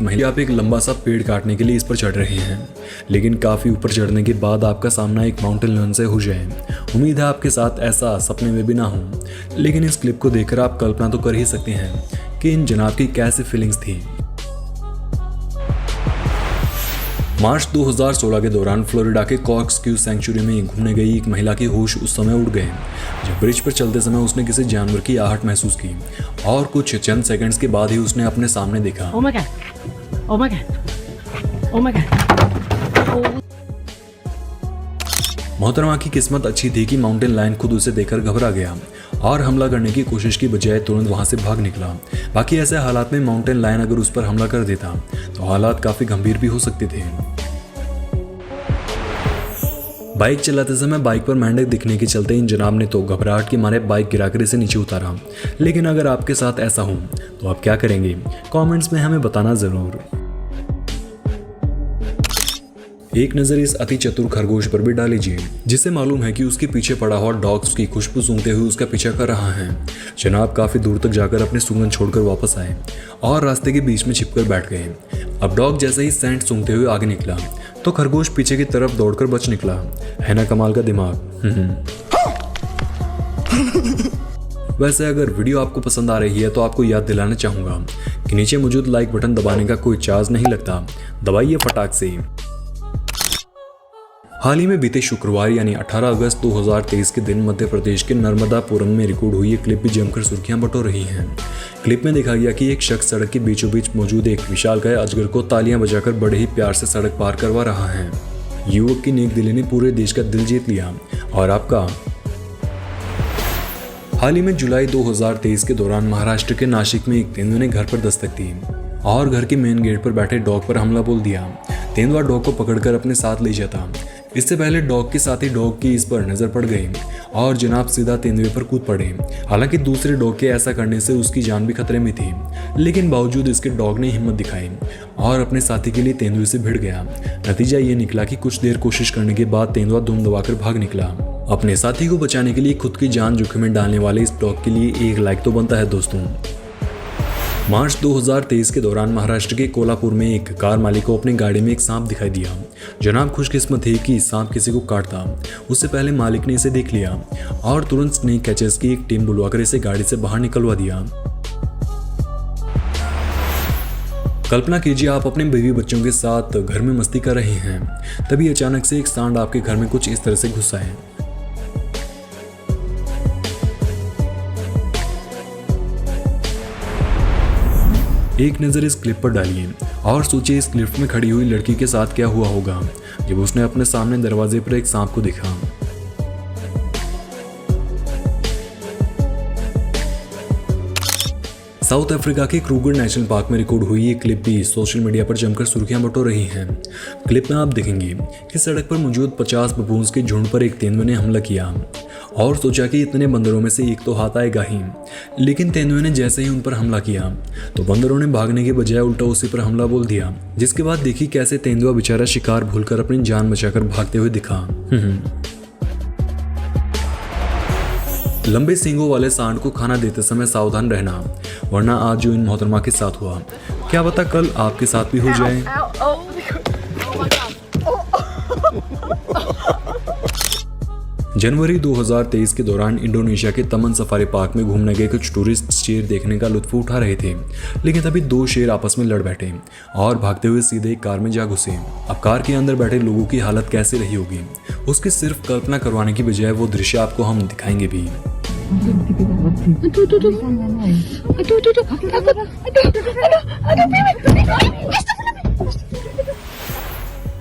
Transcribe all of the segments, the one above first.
महिला, आप एक लंबा सा पेड़ काटने के लिए इस पर चढ़ रहे हैं, लेकिन काफ़ी ऊपर चढ़ने के बाद आपका सामना एक माउंटेन लायन से हो जाए। उम्मीद है आपके साथ ऐसा सपने में भी ना हो, लेकिन इस क्लिप को देखकर आप कल्पना तो कर ही सकते हैं कि इन जनाब की कैसी फीलिंग्स थी। मार्च 2016 के दौरान फ्लोरिडा के कॉर्क्सक्यू सेंचुरी में घूमने गई एक महिला के होश उस समय उड़ गए जब ब्रिज पर चलते समय उसने किसी जानवर की आहट महसूस की और कुछ चंद सेकंड्स के बाद ही उसने अपने सामने देखा। Oh my God. Oh my God. Oh my God. मोहतरमा की किस्मत अच्छी थी कि माउंटेन लायन खुद उसे देखकर घबरा गया और हमला करने की कोशिश की बजाय तुरंत वहां से भाग निकला। बाकी ऐसे हालात में माउंटेन लायन अगर उस पर हमला कर देता तो हालात काफी गंभीर भी हो सकते थे। बाइक चलाते समय बाइक पर मेंढक दिखने के चलते इन जनाब ने तो घबराहट के मारे बाइक गिराकर इसे नीचे उतारा। लेकिन अगर आपके साथ ऐसा हो तो आप क्या करेंगे? कमेंट्स में हमें बताना जरूर। एक नज़र इस अति चतुर खरगोश पर भी डाल लीजिए, जिसे मालूम है कि उसके पीछे पड़ा हुआ डॉग उसकी खुशबू सूंघते हुए उसका पीछा कर रहा है। जनाब काफी दूर तक जाकर अपनी सूंघन छोड़कर वापस आए और रास्ते के बीच में छिपकर बैठ गए। अब डॉग जैसे ही सेंट सूंघते हुए आगे निकला तो खरगोश पीछे की तरफ दौड़कर बच निकला। है ना कमाल का दिमाग। वैसे अगर वीडियो आपको पसंद आ रही है तो आपको याद दिलाना चाहूंगा कि नीचे मौजूद लाइक बटन दबाने का कोई चार्ज नहीं लगता, दबाइए फटाक से। हाल ही में बीते शुक्रवार यानी 18 अगस्त 2023 के दिन मध्य प्रदेश के नर्मदापुरम में रिकॉर्ड हुई एक क्लिप भी जमकर सुर्खियां बटोर रही हैं। क्लिप में देखा गया कि एक शख्स सड़क के बीचों बीच मौजूद एक विशालकाय अजगर को तालियां बजाकर बड़े ही प्यार से सड़क पार करवा रहा है। युवक की नेक दिली ने पूरे देश का दिल जीत लिया। और आपका? हाल ही में जुलाई 2023 के दौरान महाराष्ट्र के नासिक में एक तेंदुए ने घर पर दस्तक दी और घर के मेन गेट पर बैठे डॉग पर हमला बोल दिया। तेंदुआ डॉग को पकड़कर अपने साथ ले जाता। इससे पहले डॉग के साथ ही डॉग की इस पर नजर पड़ गई और जनाब सीधा तेंदुए पर कूद पड़े। हालांकि दूसरे डॉग के ऐसा करने से उसकी जान भी खतरे में थी, लेकिन बावजूद इसके डॉग ने हिम्मत दिखाई और अपने साथी के लिए तेंदुए से भिड़ गया। नतीजा ये निकला कि कुछ देर कोशिश करने के बाद तेंदुआ दुम दबाकर भाग निकला। अपने साथी को बचाने के लिए खुद की जान जोखिम में डालने वाले इस डॉग के लिए एक लाइक तो बनता है दोस्तों। मार्च 2023 के दौरान महाराष्ट्र के कोल्हापुर में एक कार मालिक को अपनी गाड़ी में एक सांप दिखाई दिया। जनाब खुशकिस्मत थे कि सांप किसी को काटता उससे पहले मालिक ने इसे देख लिया और तुरंत स्नेक कैचर्स की एक टीम बुलवाकर इसे गाड़ी से बाहर निकलवा दिया। कल्पना कीजिए आप अपने बीवी बच्चों के साथ घर में मस्ती कर रहे हैं, तभी अचानक से एक सांड आपके घर में कुछ इस तरह से घुस आए। एक नज़र इस क्लिप पर डालिए और सोचिए इस लिफ्ट में खड़ी हुई लड़की के साथ क्या हुआ होगा जब उसने अपने सामने दरवाजे पर एक सांप को देखा। साउथ अफ्रीका के क्रूगर नेशनल पार्क में रिकॉर्ड हुई ये क्लिप भी सोशल मीडिया पर जमकर सुर्खियां बटोर रही हैं। क्लिप में आप देखेंगे कि सड़क पर मौजूद 50 बबून्स के झुंड पर एक तेंदुए ने हमला किया और सोचा कि इतने बंदरों में से एक तो हाथ आएगा ही, लेकिन तेंदुए ने जैसे ही उन पर हमला किया तो बंदरों ने भागने के बजाय उल्टा उसी पर हमला बोल दिया, जिसके बाद देखी कैसे तेंदुआ बेचारा शिकार भूलकर अपनी जान बचाकर भागते हुए दिखा। लंबे सींगों वाले सांड को खाना देते समय सावधान रहना, वरना आज जो इन मोहतरमा के साथ हुआ क्या पता कल आपके साथ भी हो जाए। जनवरी 2023 के दौरान इंडोनेशिया के तमन सफारी पार्क में घूमने गए कुछ टूरिस्ट शेर देखने का लुत्फ उठा रहे थे, लेकिन तभी दो शेर आपस में लड़ बैठे और भागते हुए सीधे एक कार में जा घुसे। अब कार के अंदर बैठे लोगों की हालत कैसी रही होगी उसकी सिर्फ कल्पना करवाने की बजाय वो दृश्य आपको हम दिखाएंगे भी।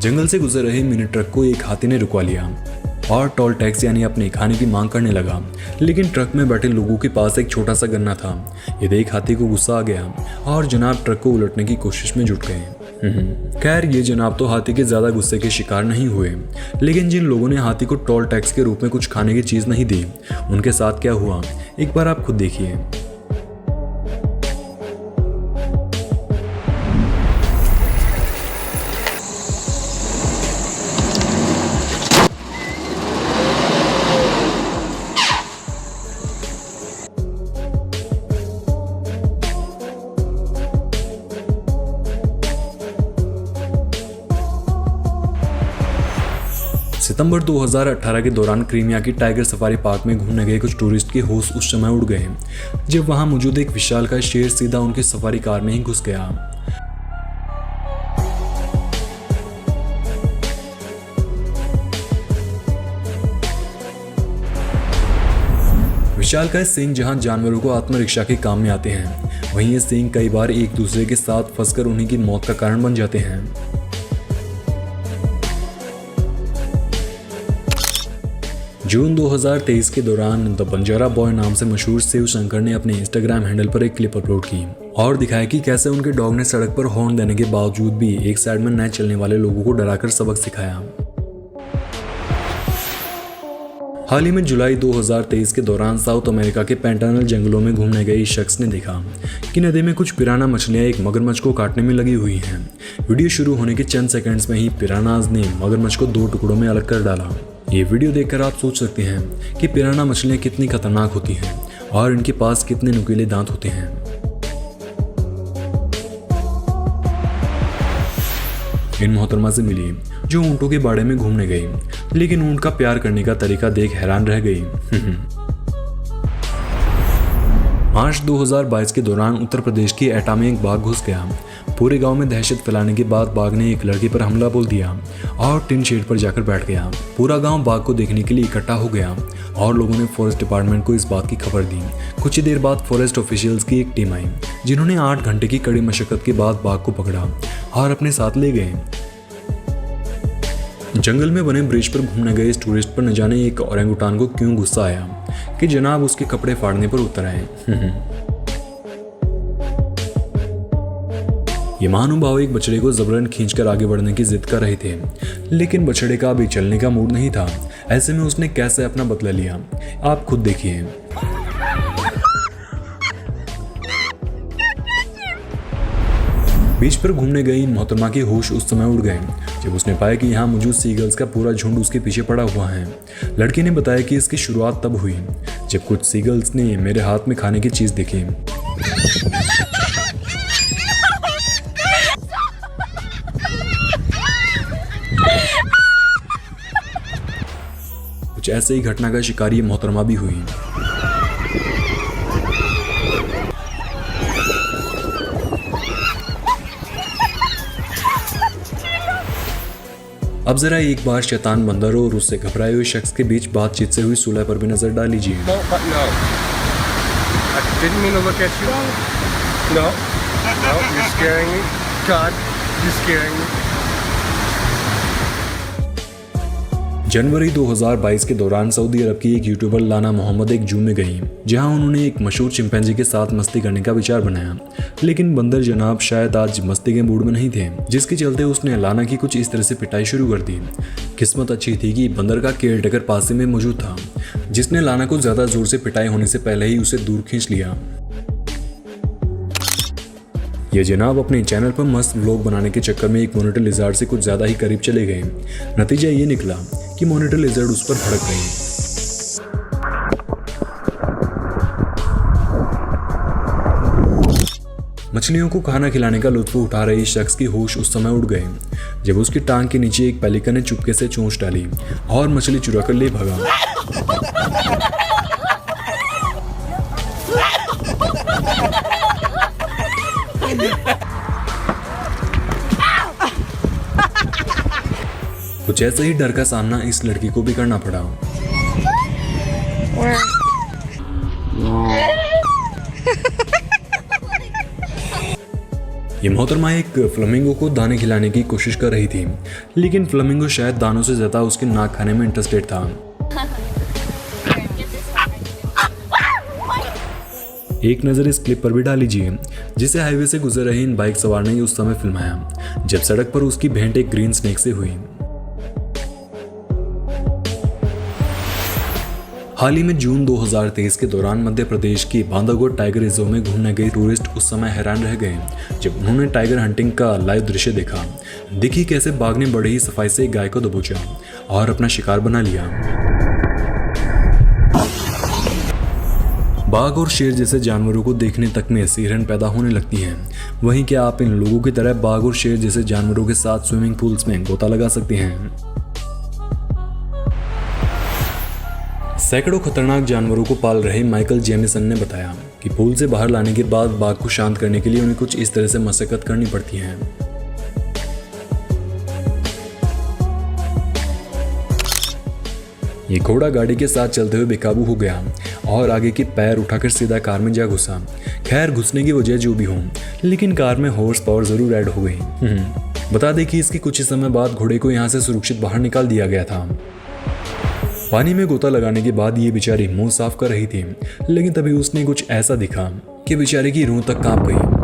जंगल से गुजर रहे मिनी ट्रक को एक हाथी ने रुकवा लिया और टोल टैक्स यानी अपने खाने की मांग करने लगा, लेकिन ट्रक में बैठे लोगों के पास एक छोटा सा गन्ना था। ये देख हाथी को गुस्सा आ गया और जनाब ट्रक को उलटने की कोशिश में जुट गए। खैर ये जनाब तो हाथी के ज्यादा गुस्से के शिकार नहीं हुए, लेकिन जिन लोगों ने हाथी को टोल टैक्स के रूप में कुछ खाने की चीज नहीं दी उनके साथ क्या हुआ एक बार आप खुद देखिए। सितंबर 2018 के दौरान क्रीमिया की टाइगर सफारी पार्क में घूमने गए कुछ टूरिस्ट के होश उस समय उड़ गए जब वहां मौजूद एक विशालकाय शेर सीधा उनकी सफारी कार में ही घुस गया। विशालकाय सींग जहां जानवरों को आत्मरक्षा के काम में आते हैं, वहीं ये सींग कई बार एक दूसरे के साथ फंसकर उन्हीं की मौत का कारण बन जाते हैं। जून 2023 के दौरान द बंजारा बॉय नाम से मशहूर शिव शंकर ने अपने इंस्टाग्राम हैंडल पर एक क्लिप अपलोड की और दिखाया कि कैसे उनके डॉग ने सड़क पर हॉर्न देने के बावजूद भी एक साइड में नए चलने वाले लोगों को डराकर सबक सिखाया। हाल ही में जुलाई 2023 के दौरान साउथ अमेरिका के पैंटानल जंगलों में घूमने गए इस शख्स ने देखा कि नदी में कुछ पिराना मछलियां एक मगरमच्छ को काटने में लगी हुई हैं। वीडियो शुरू होने के चंद सेकंड्स में ही पिरानाज ने मगरमच्छ को 2 टुकड़ों में अलग कर डाला। ये वीडियो देखकर आप सोच सकते हैं कि पिराना मछलियां कितनी खतरनाक होती हैं और इनके पास कितने नुकीले दांत होते हैं। इन मोहतरमा से मिली जो ऊंटों के बाड़े में घूमने गई, लेकिन ऊंट का प्यार करने का तरीका देख हैरान रह गई। मार्च 2022 के दौरान उत्तर प्रदेश की एटा में एक बाघ घुस गया। पूरे गांव में दहशत फैलाने के बाद बाघ ने एक लड़के पर हमला बोल दिया और टिन शेड पर जाकर बैठ गया। पूरा गांव बाघ को देखने के लिए इकट्ठा हो गया और लोगों ने फॉरेस्ट डिपार्टमेंट को इस बात की खबर दी। कुछ ही देर बाद फॉरेस्ट ऑफिशियल्स की एक टीम आई, जिन्होंने 8 घंटे की कड़ी मशक्कत के बाद बाघ को पकड़ा और अपने साथ ले गए। जंगल में बने ब्रिज पर घूमने गए इस टूरिस्ट पर न जाने एक ओरेंगुटान को क्यों गुस्सा आया कि जनाब उसके कपड़े फाड़ने पर उतर आए। ये महानुभाव एक बछड़े को जबरन खींचकर आगे बढ़ने की जिद कर रहे थे, लेकिन बछड़े का अभी चलने का मूड नहीं था। ऐसे में उसने कैसे अपना बदला लिया, आप खुद देखिए। बीच पर घूमने गई मोहतरमा के होश उस समय उड़ गए जब उसने पाया कि यहाँ मौजूद सीगल्स का पूरा झुंड उसके पीछे पड़ा हुआ है। लड़की ने बताया कि इसकी शुरुआत तब हुई जब कुछ सीगल्स ने मेरे हाथ में खाने की चीज देखी। कुछ ऐसे ही घटना का शिकार ये मोहतरमा भी हुई। अब जरा एक बार शैतान बंदर और उससे घबराए हुए शख्स के बीच बातचीत से हुई सुलह पर भी नजर डाल लीजिए। जनवरी 2022 के दौरान सऊदी अरब की एक यूट्यूबर लाना मोहम्मद एक जू में गई, जहां उन्होंने एक मशहूर चिंपैंजी के साथ मस्ती करने का विचार बनाया। लेकिन बंदर जनाब शायद आज मस्ती के मूड में नहीं थे, जिसके चलते उसने लाना की कुछ इस तरह से पिटाई शुरू कर दी। किस्मत अच्छी थी कि बंदर का केयरटेकर पास में मौजूद था, जिसने लाना को ज्यादा जोर से पिटाई होने से पहले ही उसे दूर खींच लिया। ये जनाब अपने चैनल पर मस्त व्लॉग बनाने के चक्कर में एक मॉनिटर लिजर्ड से कुछ ज्यादा ही करीब चले गए। नतीजा ये निकला कि मॉनिटर लिजर्ड उस पर भड़क गई। मछलियों को खाना खिलाने का लुत्फ उठा रहे शख्स की होश उस समय उड़ गए जब उसकी टांग के नीचे एक पेलिकन ने चुपके से चोंच डाली और मछली चुरा कर ले भागा। कुछ ऐसे ही डर का सामना इस लड़की को भी करना पड़ा। ये मोहतरमा एक फ्लेमिंगो को दाने खिलाने की कोशिश कर रही थी, लेकिन फ्लेमिंगो शायद दानों से ज्यादा उसके नाक खाने में इंटरेस्टेड था। एक नज़र इस क्लिप पर भी डाल लीजिए, जिसे हाईवे से गुजर रहे इन बाइक सवार ने उस समय फिल्माया जब सड़क पर उसकी भेंट एक ग्रीन स्नेक से हुई। हाल ही में जून 2023 के दौरान मध्य प्रदेश के बांधवगढ़ टाइगर रिजर्व में घूमने गए टूरिस्ट उस समय हैरान रह गए जब उन्होंने टाइगर हंटिंग का लाइव दृश्य देखा। देखिए कैसे बाघ ने बड़े ही सफाई से एक गाय को दबोचा और अपना शिकार बना लिया। बाघ और शेर जैसे जानवरों को देखने तक में सिहरन पैदा होने लगती है। वहीं क्या आप इन लोगों की तरह बाघ और शेर जैसे जानवरों के साथ स्विमिंग पूल्स में गोता लगा सकते हैं? सैकड़ों खतरनाक जानवरों को पाल रहे माइकल जेमिसन ने बताया कि पूल से बाहर लाने के बाद बाघ को शांत करने के लिए उन्हें कुछ इस तरह से मशक्कत करनी पड़ती है। ये घोड़ा गाड़ी के साथ चलते हुए बेकाबू हो गया और आगे की पैर उठाकर सीधा कार में जा घुसा। खैर, घुसने की वजह जो भी हो, लेकिन कार में हॉर्स पावर जरूर ऐड हो गई। बता दें कि इसके कुछ ही समय बाद घोड़े को यहाँ से सुरक्षित बाहर निकाल दिया गया था। पानी में गोता लगाने के बाद ये बेचारी मुंह साफ कर रही थी, लेकिन तभी उसने कुछ ऐसा दिखा कि बेचारे की रूह तक कांप गई।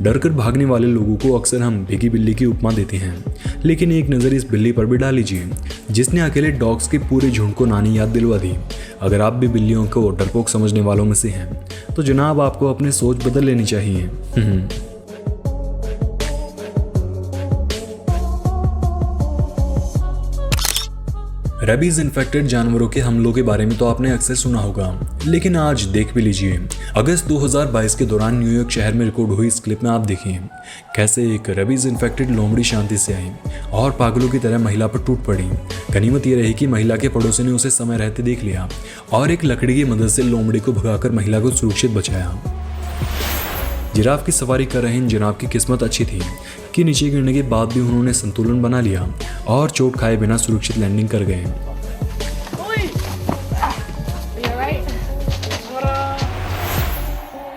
डरकर भागने वाले लोगों को अक्सर हम भीगी बिल्ली की उपमा देते हैं, लेकिन एक नज़र इस बिल्ली पर भी डाल लीजिए, जिसने अकेले डॉग्स के पूरे झुंड को नानी याद दिलवा दी। अगर आप भी बिल्लियों को डरपोक समझने वालों में से हैं, तो जनाब आपको अपनी सोच बदल लेनी चाहिए। रेबीज इन्फेक्टेड जानवरों के हमलों के बारे में तो आपने अक्सर सुना होगा, लेकिन आज देख भी लीजिए। अगस्त 2022 के दौरान न्यूयॉर्क शहर में रिकॉर्ड हुई इस क्लिप में आप देखिए कैसे एक रेबीज इन्फेक्टेड लोमड़ी शांति से आई और पागलों की तरह महिला पर टूट पड़ी। गनीमत ये रही कि महिला के पड़ोसी ने उसे समय रहते देख लिया और एक लकड़ी की मदद से लोमड़ी को भगाकर महिला को सुरक्षित बचाया। जिराफ की सवारी कर रहे इन जनाब की किस्मत अच्छी थी कि नीचे गिरने के बाद भी उन्होंने संतुलन बना लिया और चोट खाए बिना सुरक्षित लैंडिंग कर गए।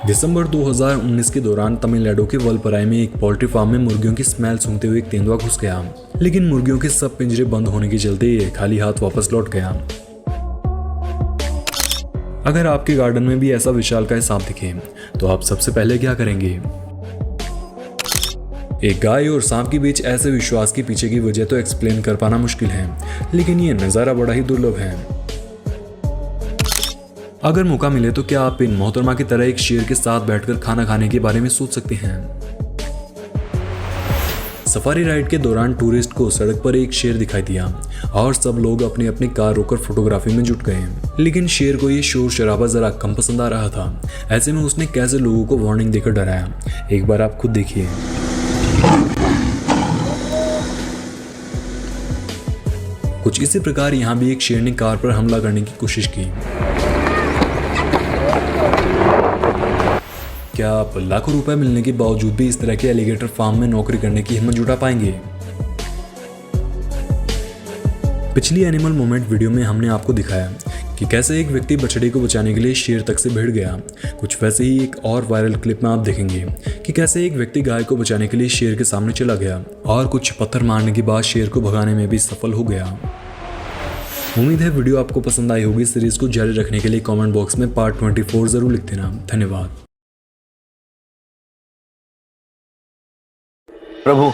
दिसंबर 2019 के दौरान तमिलनाडु के वलपराई में एक पोल्ट्री फार्म में मुर्गियों की स्मेल सूंघते हुए एक तेंदुआ घुस गया, लेकिन मुर्गियों के सब पिंजरे बंद होने के चलते ये खाली हाथ वापस लौट गया। अगर आपके गार्डन में भी ऐसा विशालकाय सांप दिखे तो आप सबसे पहले क्या करेंगे? एक गाय और सांप के बीच ऐसे विश्वास के पीछे की वजह तो एक्सप्लेन कर पाना मुश्किल है, लेकिन ये नज़ारा बड़ा ही दुर्लभ है। अगर मौका मिले तो क्या आप इन मोहतरमा की तरह एक शेर के साथ बैठकर खाना खाने के बारे में सोच सकते हैं? सफारी राइड के दौरान टूरिस्ट को सड़क पर एक शेर दिखाई दिया और सब लोग अपनी अपनी कार रोककर फोटोग्राफी में जुट गए, लेकिन शेर को ये शोर शराबा जरा कम पसंद आ रहा था। ऐसे में उसने कैसे लोगों को वार्निंग देकर डराया, एक बार आप खुद देखिए। कुछ इसी प्रकार यहाँ भी एक शेर ने कार पर हमला करने की कोशिश की। क्या आप लाखों रुपए मिलने के बावजूद भी इस तरह के एलिगेटर फार्म में नौकरी करने की हिम्मत जुटा पाएंगे? पिछली एनिमल मोमेंट वीडियो में हमने आपको दिखाया कि कैसे एक व्यक्ति बछड़े को बचाने के लिए शेर तक से भिड़ गया। कुछ वैसे ही एक और वायरल क्लिप में आप देखेंगे कि कैसे एक व्यक्ति गाय को बचाने के लिए शेर के सामने चला गया और कुछ पत्थर मारने के बाद शेर को भगाने में भी सफल हो गया। उम्मीद है वीडियो आपको पसंद आई होगी। सीरीज को जारी रखने के लिए कमेंट बॉक्स में पार्ट 24 जरूर लिख देना। धन्यवाद। प्रभु,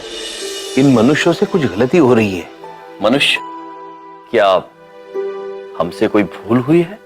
इन मनुष्यों से कुछ गलती हो रही है। मनुष्य, क्या हमसे कोई भूल हुई है?